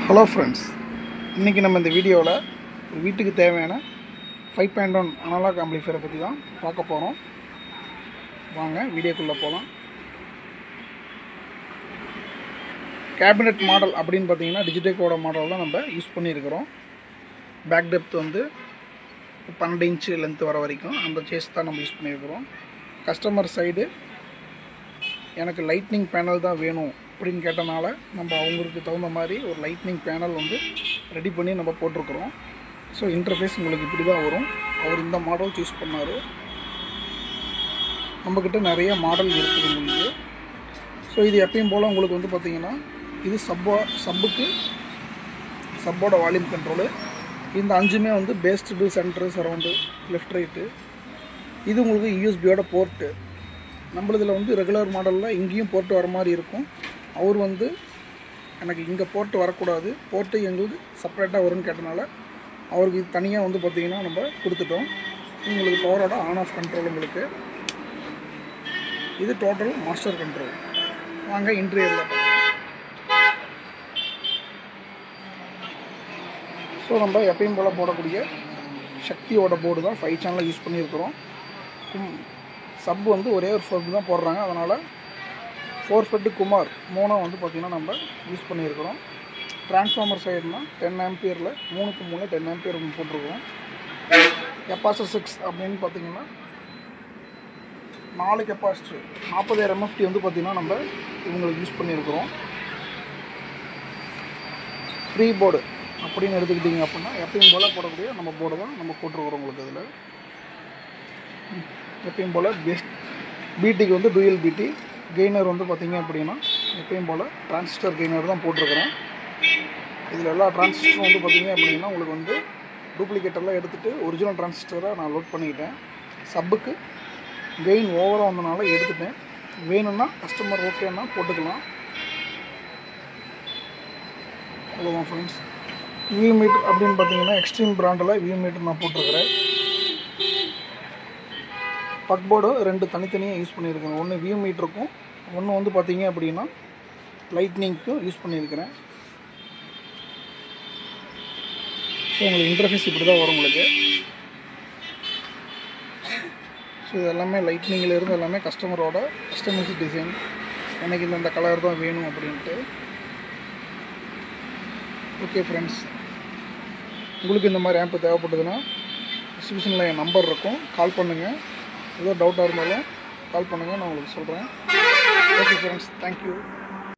Hello friends, இன்றைக்கி நம்ம இந்த வீடியோவில் வீட்டுக்கு தேவையான 5.1 அனலாக் ஆம்பிளிஃபையரை பற்றி தான் பார்க்க போகிறோம். வாங்க வீடியோக்குள்ளே போகலாம். கேபினெட் மாடல் அப்படின்னு பார்த்தீங்கன்னா டிஜிடெக்கோட மாடல் தான் நம்ம யூஸ் பண்ணியிருக்கிறோம். பேக் டெப்த் வந்து 12 இன்ச்சு லென்த் வர வரைக்கும் அந்த சேஸ் தான் நம்ம யூஸ் பண்ணியிருக்கிறோம். கஸ்டமர் சைடு எனக்கு லைட்னிங் பேனல் தான் வேணும் அப்படின்னு கேட்டனால நம்ம அவங்களுக்கு தகுந்த மாதிரி ஒரு லைட்னிங் பேனல் வந்து ரெடி பண்ணி நம்ம போட்டிருக்கிறோம். ஸோ இன்டர்ஃபேஸ் உங்களுக்கு இப்படி தான் வரும். அவர் இந்த மாடல் சூஸ் பண்ணார். நம்மக்கிட்ட நிறைய மாடல் இருக்குது உங்களுக்கு. ஸோ இது எப்பயும் போல் உங்களுக்கு வந்து பார்த்திங்கன்னா இது சப்போட வால்யூம் கண்ட்ரோலு. இந்த 5மே வந்து based centre surround left right. இது உங்களுக்கு யூஎஸ்பியோட போர்ட்டு. நம்மளதில் வந்து ரெகுலர் மாடலில் இங்கேயும் போர்ட்டு வர மாதிரி இருக்கும். அவர் வந்து எனக்கு இங்கே போர்ட்டு வரக்கூடாது, போர்ட்டு எங்களுக்கு செப்பரேட்டாக வரும்னு கேட்டனால அவருக்கு இது தனியாக வந்து பார்த்திங்கன்னா நம்ம கொடுத்துட்டோம். உங்களுக்கு பவரோட ஆன் ஆஃப் கண்ட்ரோல் உங்களுக்கு. இது டோட்டல் மாஸ்டர் கண்ட்ரோல். வாங்க இன்டீரியரில். ஸோ நம்ம எப்பயும் போல் போடக்கூடிய சக்தியோட போர்டு தான் 5 சேனலில் யூஸ் பண்ணியிருக்கிறோம். சப் வந்து ஒரே ஒரு ஃபெட் தான் போடுறாங்க. அதனால் 4 ஃபெட்டு குமார் மூணாக வந்து பார்த்திங்கன்னா நம்ம யூஸ் பண்ணியிருக்கிறோம். ட்ரான்ஸ்ஃபார்மர் சைடுனா 10 ஆம்பியரில் 3க்கு 3 10 ஆம்பியர் போட்டிருக்கிறோம். கெப்பாசிட்டர் 6 அப்படின்னு பார்த்திங்கன்னா 4 கெப்பாசிட்டர் 40,000 MFT வந்து பார்த்திங்கன்னா நம்ம இவங்களுக்கு யூஸ் பண்ணியிருக்கிறோம். ஃப்ரீ போர்டு அப்படின்னு எடுத்துக்கிட்டிங்க அப்படின்னா எப்பயும் போல் போடக்கூடிய நம்ம போர்டு தான் நம்ம போட்டிருக்கிறோம் உங்களுக்கு. அதில் எப்பயும் போல் பிடிக்கு வந்து டூயல் பிடி கெய்னர் வந்து பார்த்திங்க அப்படின்னா எப்பயும் போல் டிரான்சிஸ்டர் கெய்னர் தான் போட்டிருக்கிறேன். இதில் எல்லா டிரான்சிஸ்டரும் வந்து பார்த்திங்க அப்படின்னா உங்களுக்கு வந்து டூப்ளிகேட்டெல்லாம் எடுத்துகிட்டு ஒரிஜினல் டிரான்சிஸ்டரை நான் லோட் பண்ணிக்கிட்டேன். சப்புக்கு கெயின் ஓவராக வந்தனால எடுத்துட்டேன். வேணும்னா கஸ்டமர் ஓகேன்னா போட்டுக்கலாம். அவ்வளோதான் ஃப்ரெண்ட்ஸ். வியூ மீட்டர் அப்படின்னு பார்த்தீங்கன்னா எக்ஸ்ட்ரீம் பிராண்டில் வியூ மீட்டர் நான் போட்டிருக்கிறேன். பக்போர்டு 2 தனித்தனியாக யூஸ் பண்ணியிருக்கேன். ஒன்று வியூ மீட்டருக்கும், ஒன்று வந்து பார்த்தீங்க அப்படின்னா லைட்னிங்க்கும் யூஸ் பண்ணியிருக்கிறேன். ஸோ உங்களுக்கு இன்டர்ஃபேஸ் இப்படி தான் வரும் உங்களுக்கு. ஸோ இது எல்லாமே லைட்னிங்கில் எல்லாமே கஸ்டமரோட கஸ்டமைஸ்டு டிசைன். எனக்கு இந்த கலர் தான் வேணும் அப்படின்ட்டு. ஓகே ஃப்ரெண்ட்ஸ், உங்களுக்கு இந்த மாதிரி ஆம்பு தேவைப்பட்டதுன்னா டிஸ்கிரிப்ஷனில் என் நம்பர் இருக்கும், கால் பண்ணுங்கள். ஏதோ டவுட்டாக இருந்தாலும் கால் பண்ணுங்கள், நான் உங்களுக்கு சொல்கிறேன். Okay friends, thank you.